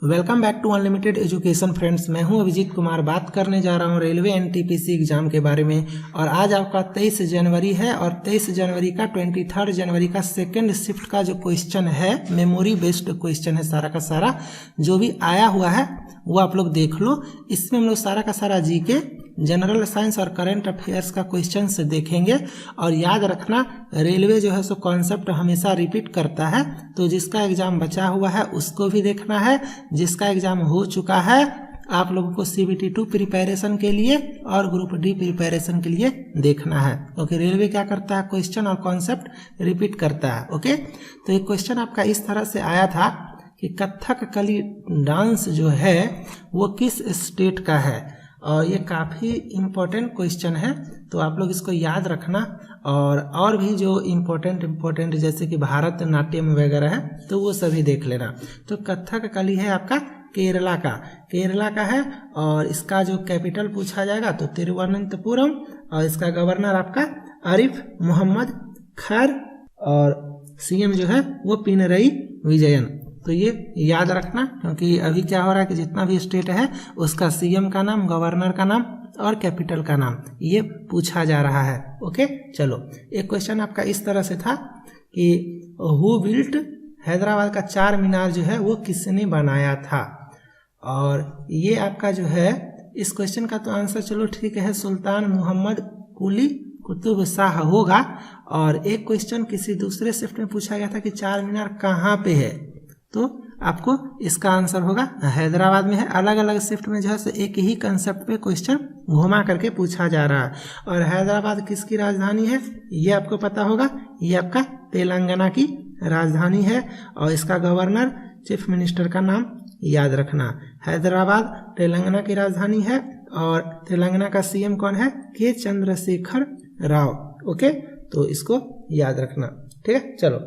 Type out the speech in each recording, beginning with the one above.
Welcome back to unlimited education friends. मैं हूं अभिजीत कुमार। बात करने जा रहा हूं रेलवे एनटीपीसी एग्जाम के बारे में। और आज आपका 23 जनवरी है और 23 जनवरी का 23 जनवरी का सेकंड शिफ्ट का जो क्वेश्चन है मेमोरी बेस्ड क्वेश्चन है। सारा का सारा जो भी आया हुआ है वो आप लोग देख लो। इसमें हम लोग सारा का सारा जीके, जनरल साइंस और करंट अफेयर्स का क्वेश्चन से देखेंगे। और याद रखना, रेलवे जो है सो कॉन्सेप्ट हमेशा रिपीट करता है, तो जिसका एग्जाम बचा हुआ है उसको भी देखना है। जिसका एग्जाम हो चुका है आप लोगों को CBT 2 प्रिपरेशन के लिए और ग्रुप डी प्रिपरेशन के लिए देखना है। ओके, रेलवे क्या करता है, क्वेश्चन और कॉन्सेप्ट रिपीट करता है। ओके, तो एक क्वेश्चन आपका इस तरह से आया था कि कथकली डांस जो है वो किस स्टेट का है। और ये काफ़ी इम्पोर्टेंट क्वेश्चन है, तो आप लोग इसको याद रखना। और भी जो इम्पोर्टेंट जैसे कि भारत नाट्यम वगैरह है तो वो सभी देख लेना। तो कथकली है आपका केरला का है। और इसका जो कैपिटल पूछा जाएगा तो तिरुवनंतपुरम, और इसका गवर्नर आपका आरिफ मोहम्मद खैर, और CM जो है वो पिनरई विजयन। तो ये याद रखना, क्योंकि अभी क्या हो रहा है कि जितना भी स्टेट है उसका CM का नाम, गवर्नर का नाम और कैपिटल का नाम ये पूछा जा रहा है। ओके, चलो एक क्वेश्चन आपका इस तरह से था कि हु बिल्ट हैदराबाद का चार मीनार जो है वो किसने बनाया था। और ये आपका जो है इस क्वेश्चन का तो आंसर चलो ठीक है, सुल्तान मोहम्मद कुली कुतुब शाह होगा। और एक क्वेश्चन किसी दूसरे शिफ्ट में पूछा गया था कि चार मीनार कहाँ पे है, तो आपको इसका आंसर होगा हैदराबाद में है। अलग अलग शिफ्ट में जो है एक ही कंसेप्ट पे क्वेश्चन घुमा करके पूछा जा रहा है। और हैदराबाद किसकी राजधानी है ये आपको पता होगा, ये आपका तेलंगाना की राजधानी है। और इसका गवर्नर, चीफ मिनिस्टर का नाम याद रखना। हैदराबाद तेलंगाना की राजधानी है और तेलंगाना का CM कौन है, के चंद्रशेखर राव। ओके, तो इसको याद रखना, ठीक है। चलो,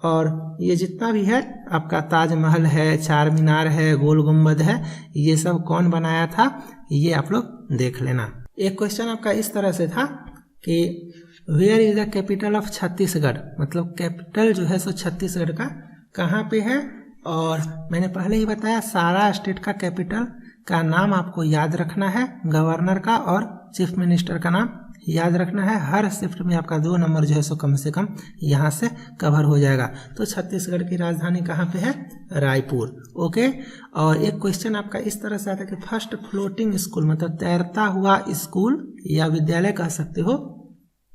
और ये जितना भी है आपका ताजमहल है, चार मीनार है, गोल गुम्बद है, ये सब कौन बनाया था ये आप लोग देख लेना। एक क्वेश्चन आपका इस तरह से था कि where is the capital of Chhattisgarh, मतलब कैपिटल जो है सो छत्तीसगढ़ का कहाँ पे है। और मैंने पहले ही बताया सारा स्टेट का कैपिटल का नाम आपको याद रखना है, गवर्नर का और चीफ मिनिस्टर का नाम याद रखना है। हर शिफ्ट में आपका 2 नंबर जो है सो कम से कम यहाँ से कवर हो जाएगा। तो छत्तीसगढ़ की राजधानी कहाँ पे है, रायपुर। ओके, और एक क्वेश्चन आपका इस तरह से आता है कि फर्स्ट फ्लोटिंग स्कूल, मतलब तैरता हुआ स्कूल या विद्यालय कह सकते हो,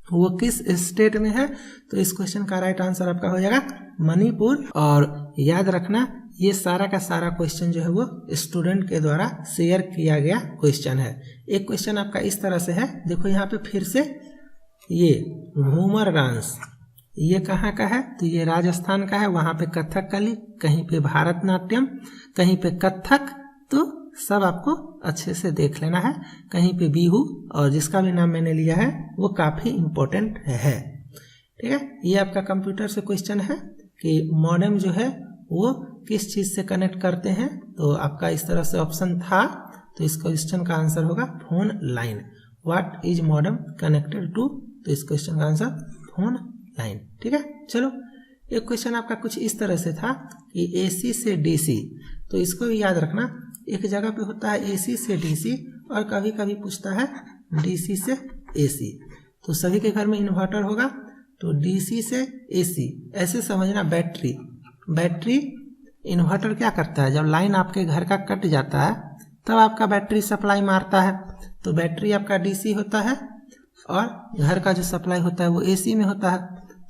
वो किस स्टेट में है। तो इस क्वेश्चन का राइट आंसर आपका हो जाएगा मणिपुर। और याद रखना, ये सारा का सारा क्वेश्चन जो है वो स्टूडेंट के द्वारा शेयर किया गया क्वेश्चन है। एक क्वेश्चन आपका इस तरह से है, देखो यहाँ पे फिर से ये घूमर डांस ये कहाँ का है, तो ये राजस्थान का है। वहाँ पे कथकली, कहीं पे भारतनाट्यम, कहीं पे कथक, तो सब आपको अच्छे से देख लेना है। कहीं पे बिहू, और जिसका भी नाम मैंने लिया है वो काफ़ी इम्पोर्टेंट है, ठीक है। ये आपका कंप्यूटर से क्वेश्चन है कि मॉडेम जो है वो किस चीज़ से कनेक्ट करते हैं। तो आपका इस तरह से ऑप्शन था, तो इस क्वेश्चन का आंसर होगा phone line. What is modem connected to, तो इस क्वेश्चन का आंसर फोन लाइन, ठीक है। चलो, एक क्वेश्चन आपका कुछ इस तरह से था कि AC से DC, तो इसको भी याद रखना। एक जगह पे होता है AC से DC और कभी कभी पूछता है DC से AC। तो सभी के घर में इन्वर्टर होगा, तो DC से AC ऐसे समझना। बैटरी इन्वर्टर क्या करता है, जब लाइन आपके घर का कट जाता है तब आपका बैटरी सप्लाई मारता है। तो बैटरी आपका DC होता है और घर का जो सप्लाई होता है वो AC में होता है।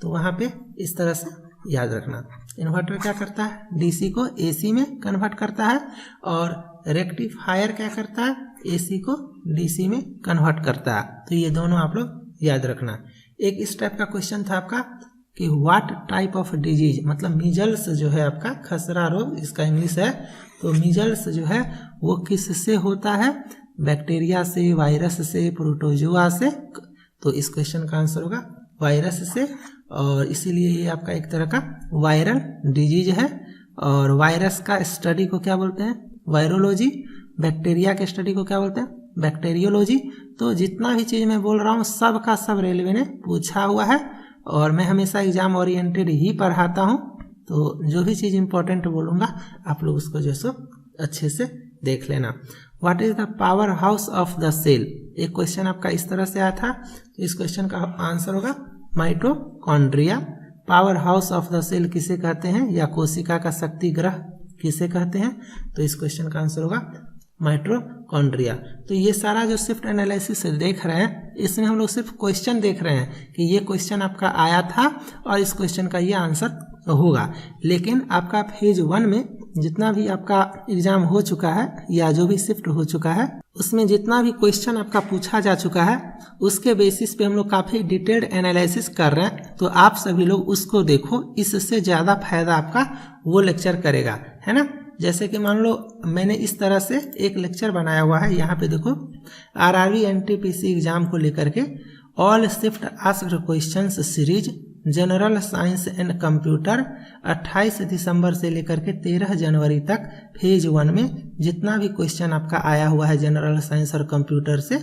तो वहाँ पे इस तरह से याद रखना, इन्वर्टर क्या करता है, DC को AC में कन्वर्ट करता है, और रेक्टिफायर क्या करता है, AC को DC में कन्वर्ट करता है। तो ये दोनों आप लोग याद रखना। एक इस टाइप का क्वेश्चन था आपका कि व्हाट टाइप ऑफ डिजीज, मतलब मीजल्स जो है आपका खसरा रोग इसका इंग्लिश है। तो मीजल्स जो है वो किससे होता है, बैक्टीरिया से, वायरस से, प्रोटोजोआ से। तो इस क्वेश्चन का आंसर होगा वायरस से, और इसीलिए ये आपका एक तरह का वायरल डिजीज है। और वायरस का स्टडी को क्या बोलते हैं, वायरोलॉजी। बैक्टीरिया के स्टडी को क्या बोलते हैं, बैक्टीरियोलॉजी। तो जितना भी चीज़ मैं बोल रहा हूँ सब का सब रेलवे ने पूछा हुआ है, और मैं हमेशा एग्जाम ओरिएंटेड ही पढ़ाता हूँ। तो जो भी चीज़ इंपॉर्टेंट बोलूँगा आप लोग उसको जो सो अच्छे से देख लेना। What is the power house of the cell, एक क्वेश्चन आपका इस तरह से आया था, तो इस क्वेश्चन का आंसर होगा mitochondria. Power house of the cell किसे कहते हैं, या कोशिका का शक्ति ग्रह किसे कहते हैं, तो इस क्वेश्चन का आंसर होगा माइटोकॉन्ड्रिया। तो ये सारा जो शिफ्ट एनालिसिस देख रहे हैं, इसमें हम लोग सिर्फ क्वेश्चन देख रहे हैं कि ये क्वेश्चन आपका आया था और इस क्वेश्चन का ये आंसर होगा। लेकिन आपका फेज 1 में जितना भी आपका एग्जाम हो चुका है या जो भी शिफ्ट हो चुका है, उसमें जितना भी क्वेश्चन आपका पूछा जा चुका है, उसके बेसिस पे हम लोग काफ़ी डिटेल्ड एनालिसिस कर रहे हैं। तो आप सभी लोग उसको देखो, इससे ज़्यादा फायदा आपका वो लेक्चर करेगा, है ना। जैसे कि मान लो मैंने इस तरह से एक लेक्चर बनाया हुआ है, यहाँ पे देखो आरआरबी एनटीपीसी एग्जाम को लेकर के all shift asked questions series general science and computer 28 दिसंबर से लेकर के 13 जनवरी तक फेज 1 में जितना भी क्वेश्चन आपका आया हुआ है जनरल साइंस और कंप्यूटर से,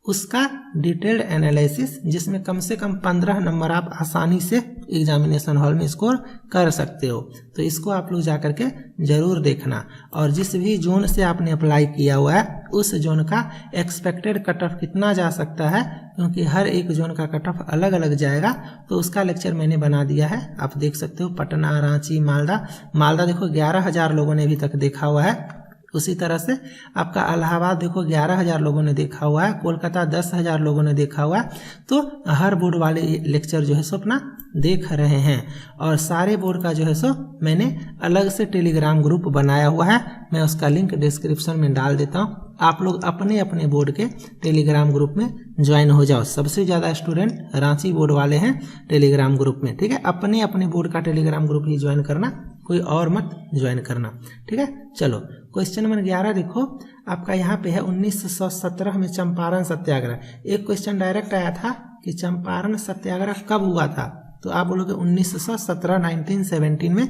उसका डिटेल्ड एनालिसिस, जिसमें कम से कम 15 नंबर आप आसानी से एग्जामिनेशन हॉल में स्कोर कर सकते हो। तो इसको आप लोग जा करके ज़रूर देखना। और जिस भी जोन से आपने अप्लाई किया हुआ है, उस जोन का एक्सपेक्टेड कट ऑफ कितना जा सकता है, क्योंकि हर एक जोन का कट ऑफ अलग अलग जाएगा। तो उसका लेक्चर मैंने बना दिया है, आप देख सकते हो। पटना, रांची, मालदा देखो 11,000 लोगों ने अभी तक देखा हुआ है। उसी तरह से आपका इलाहाबाद देखो 11,000 लोगों ने देखा हुआ है, कोलकाता 10,000 लोगों ने देखा हुआ है। तो हर बोर्ड वाले लेक्चर जो है सो अपना देख रहे हैं। और सारे बोर्ड का जो है सो मैंने अलग से टेलीग्राम ग्रुप बनाया हुआ है, मैं उसका लिंक डिस्क्रिप्शन में डाल देता हूँ। आप लोग अपने अपने बोर्ड के टेलीग्राम ग्रुप में ज्वाइन हो जाओ। सबसे ज़्यादा स्टूडेंट रांची बोर्ड वाले हैं टेलीग्राम ग्रुप में, ठीक है। अपने अपने बोर्ड का टेलीग्राम ग्रुप ही ज्वाइन करना, कोई और मत ज्वाइन करना, ठीक है। चलो क्वेश्चन नंबर 11 देखो, आपका यहाँ पे है 1917 में चंपारण सत्याग्रह। एक क्वेश्चन डायरेक्ट आया था कि चंपारण सत्याग्रह कब हुआ था, तो आप बोलोगे 1917 1917 में।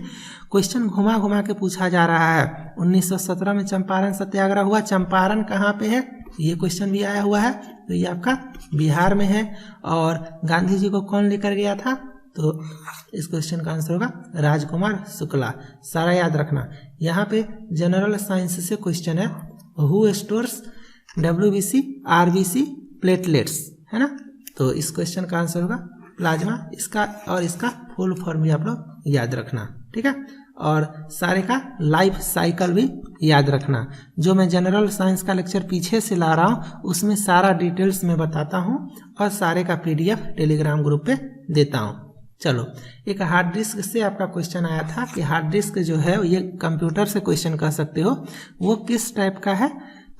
क्वेश्चन घुमा घुमा के पूछा जा रहा है। 1917 में चंपारण सत्याग्रह हुआ, चंपारण कहाँ पे है, ये क्वेश्चन भी आया हुआ है। तो ये आपका बिहार में है। और गांधी जी को कौन लेकर गया था, तो इस क्वेश्चन का आंसर होगा राजकुमार शुक्ला। सारा याद रखना। यहाँ पे जनरल साइंस से क्वेश्चन है, who stores WBC RBC platelets, है ना। तो इस क्वेश्चन का आंसर होगा प्लाज्मा। इसका और इसका फुल फॉर्म भी आप लोग याद रखना, ठीक है। और सारे का लाइफ साइकिल भी याद रखना। जो मैं जनरल साइंस का लेक्चर पीछे से ला रहा हूँ, उसमें सारा डिटेल्स में बताता हूँ और सारे का PDF टेलीग्राम ग्रुप पे देता हूँ। चलो, एक हार्ड डिस्क से आपका क्वेश्चन आया था कि हार्ड डिस्क जो है ये कंप्यूटर से क्वेश्चन कह सकते हो, वो किस टाइप का है,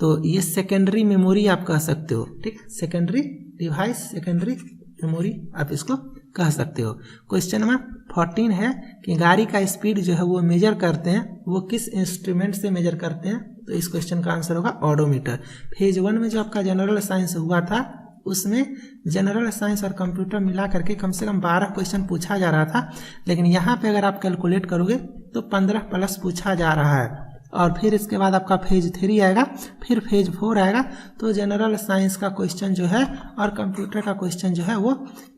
तो ये सेकेंडरी मेमोरी आप कह सकते हो, ठीक है। सेकेंडरी डिवाइस, सेकेंडरी मेमोरी आप इसको कह सकते हो। क्वेश्चन नंबर 14 है कि गाड़ी का स्पीड जो है वो मेजर करते हैं, वो किस इंस्ट्रूमेंट से मेजर करते हैं, तो इस क्वेश्चन का आंसर होगा ऑडोमीटर। फेज 1 में जो आपका जनरल साइंस हुआ था, उसमें जनरल साइंस और कंप्यूटर मिला करके कम से कम 12 क्वेश्चन पूछा जा रहा था। लेकिन यहाँ पे अगर आप कैलकुलेट करोगे तो 15 प्लस पूछा जा रहा है। और फिर इसके बाद आपका फेज 3 आएगा, फिर फेज 4 आएगा। तो जनरल साइंस का क्वेश्चन जो है और कंप्यूटर का क्वेश्चन जो है वो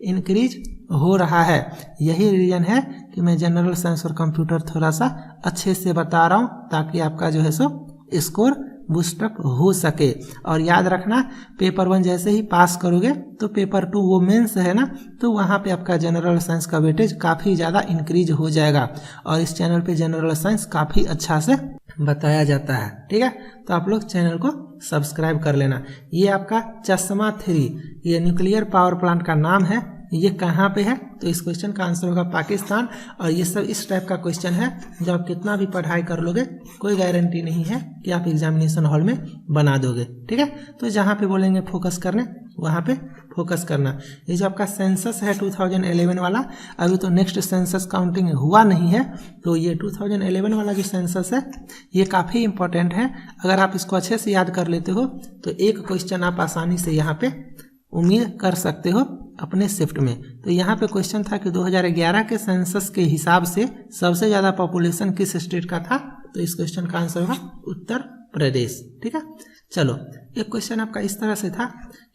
इंक्रीज हो रहा है। यही रीजन है कि मैं जनरल साइंस और कंप्यूटर थोड़ा सा अच्छे से बता रहा हूँ, ताकि आपका जो है सो स्कोर बूस्टअप हो सके। और याद रखना, पेपर 1 जैसे ही पास करोगे तो पेपर 2 वो मेंस है ना, तो वहाँ पे आपका जनरल साइंस का वेटेज काफ़ी ज़्यादा इंक्रीज हो जाएगा। और इस चैनल पे जनरल साइंस काफ़ी अच्छा से बताया जाता है, ठीक है। तो आप लोग चैनल को सब्सक्राइब कर लेना। ये आपका चश्मा 3, ये न्यूक्लियर पावर प्लांट का नाम है। ये कहाँ पे है, तो इस क्वेश्चन का आंसर होगा पाकिस्तान। और ये सब इस टाइप का क्वेश्चन है जो आप कितना भी पढ़ाई कर लोगे, कोई गारंटी नहीं है कि आप एग्जामिनेशन हॉल में बना दोगे, ठीक है। तो जहाँ पे बोलेंगे फोकस करने, वहाँ पे फोकस करना। ये जो आपका सेंसस है 2011 वाला, अभी तो नेक्स्ट सेंसस काउंटिंग हुआ नहीं है, तो ये 2011 वाला जो सेंसस है ये काफ़ी इंपॉर्टेंट है। अगर आप इसको अच्छे से याद कर लेते हो तो एक क्वेश्चन आप आसानी से यहाँ पे उम्मीद कर सकते हो अपने शिफ्ट में। तो यहाँ पे क्वेश्चन था कि 2011 के सेंसस के हिसाब से सबसे ज़्यादा पॉपुलेशन किस स्टेट का था, तो इस क्वेश्चन का आंसर होगा उत्तर प्रदेश, ठीक है। चलो, एक क्वेश्चन आपका इस तरह से था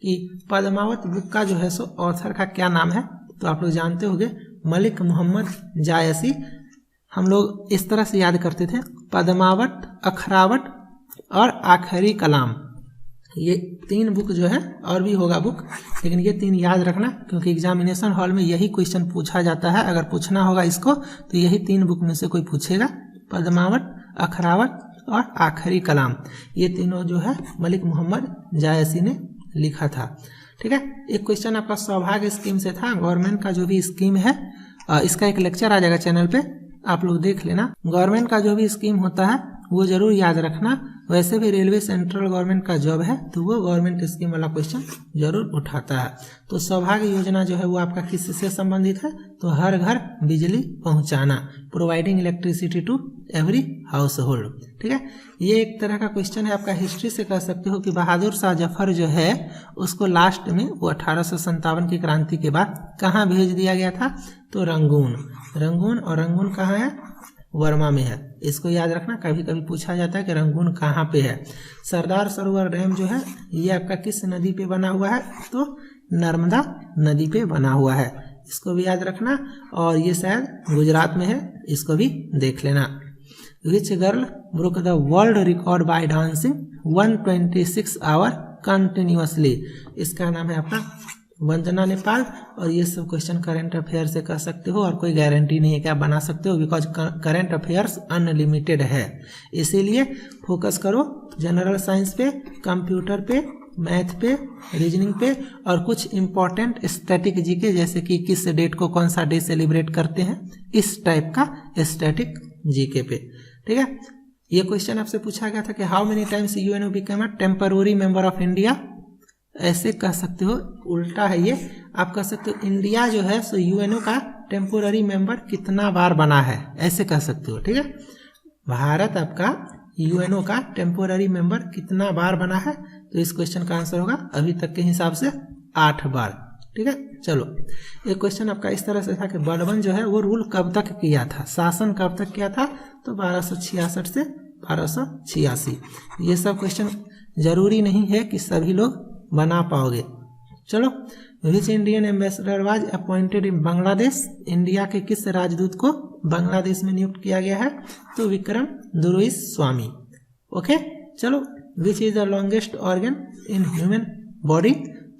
कि पद्मावत बुक का जो है सो ऑथर का क्या नाम है, तो आप लोग जानते होंगे मलिक मोहम्मद जायसी। हम लोग इस तरह से याद करते थे, पद्मावत, अखरावत और आखिरी कलाम। ये 3 बुक जो है, और भी होगा बुक, लेकिन ये 3 याद रखना, क्योंकि एग्जामिनेशन हॉल में यही क्वेश्चन पूछा जाता है। अगर पूछना होगा इसको तो यही 3 बुक में से कोई पूछेगा, पद्मावत, अखरावत और आखिरी कलाम। ये तीनों जो है मलिक मोहम्मद जायसी ने लिखा था। ठीक है, एक क्वेश्चन आपका सौभाग्य स्कीम से था। गवर्नमेंट का जो भी स्कीम है, इसका एक लेक्चर आ जाएगा चैनल पे, आप लोग देख लेना। गवर्नमेंट का जो भी स्कीम होता है वो जरूर याद रखना। वैसे भी रेलवे सेंट्रल गवर्नमेंट का जॉब है, तो वो गवर्नमेंट स्कीम वाला क्वेश्चन जरूर उठाता है। तो सौभाग्य योजना जो है वो आपका किससे संबंधित है? तो हर घर बिजली पहुंचाना, providing electricity to every household. ठीक है, ये एक तरह का क्वेश्चन है आपका। हिस्ट्री से कह सकते हो कि बहादुर शाह जफर जो है उसको लास्ट में वो 1857 की क्रांति के बाद कहाँ भेज दिया गया था? तो रंगून। रंगून, और रंगून कहाँ है? वर्मा में है। इसको याद रखना, कभी कभी पूछा जाता है कि रंगून कहाँ पे है। सरदार सरोवर डैम जो है ये आपका किस नदी पे बना हुआ है? तो नर्मदा नदी पे बना हुआ है, इसको भी याद रखना। और ये शायद गुजरात में है, इसको भी देख लेना। Which girl broke the world record by dancing 126 hour continuously? इसका नाम है आपका वंदना नेपाल। और ये सब क्वेश्चन करंट अफेयर से कर सकते हो, और कोई गारंटी नहीं है कि आप बना सकते हो, बिकॉज करंट अफेयर्स अनलिमिटेड है। इसीलिए फोकस करो जनरल साइंस पे, कंप्यूटर पे, मैथ पे, रीजनिंग पे, और कुछ इंपॉर्टेंट स्टैटिक जीके, जैसे कि किस डेट को कौन सा डे सेलिब्रेट करते हैं, इस टाइप का स्टैटिक जीके पे। ठीक है, ये क्वेश्चन आपसे पूछा गया था कि how many times UNO become a temporary member of India? ऐसे कह सकते हो, उल्टा है ये, आप कह सकते हो इंडिया जो है सो यूएनओ का टेम्पोररी मेंबर कितना बार बना है, ऐसे कह सकते हो। ठीक है, भारत आपका यूएनओ का टेम्पोररी मेंबर कितना बार बना है? तो इस क्वेश्चन का आंसर होगा अभी तक के हिसाब से 8 बार। ठीक है, चलो एक क्वेश्चन आपका इस तरह से था कि बलबन जो है वो रूल कब तक किया था, शासन कब तक किया था? तो 1266 से 1286। ये सब क्वेश्चन जरूरी नहीं है कि सभी लोग बना पाओगे। चलो, which Indian ambassador was appointed in Bangladesh? India के किस राजदूत को बांग्लादेश में नियुक्त किया गया है? तो विक्रम दुरुईस्वामी। ओके, चलो, which is the longest organ in human body?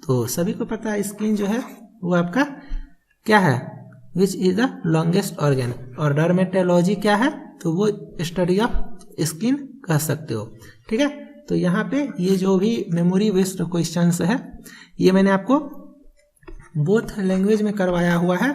तो सभी को पता है स्किन जो है वो आपका क्या है, which is the longest organ. और डर्मेटोलॉजी क्या है? तो वो स्टडी ऑफ स्किन कह सकते हो। ठीक है, तो यहाँ पे ये जो भी मेमोरी बेस्ड क्वेश्चंस है ये मैंने आपको बोथ लैंग्वेज में करवाया हुआ है।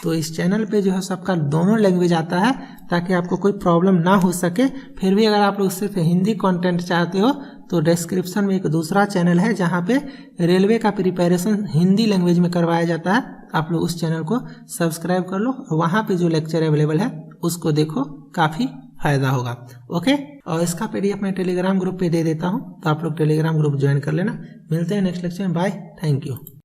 तो इस चैनल पे जो है सबका दोनों लैंग्वेज आता है, ताकि आपको कोई प्रॉब्लम ना हो सके। फिर भी अगर आप लोग सिर्फ हिंदी कंटेंट चाहते हो तो डिस्क्रिप्शन में एक दूसरा चैनल है जहाँ पे रेलवे का प्रिपरेशन हिंदी लैंग्वेज में करवाया जाता है, आप लोग उस चैनल को सब्सक्राइब कर लो। वहाँ पे जो लेक्चर अवेलेबल है उसको देखो, काफ़ी फायदा होगा। ओके, और इसका पीडीएफ मैं टेलीग्राम ग्रुप पे दे देता हूँ, तो आप लोग टेलीग्राम ग्रुप ज्वाइन कर लेना। मिलते हैं नेक्स्ट लेक्चर में, बाय, थैंक यू।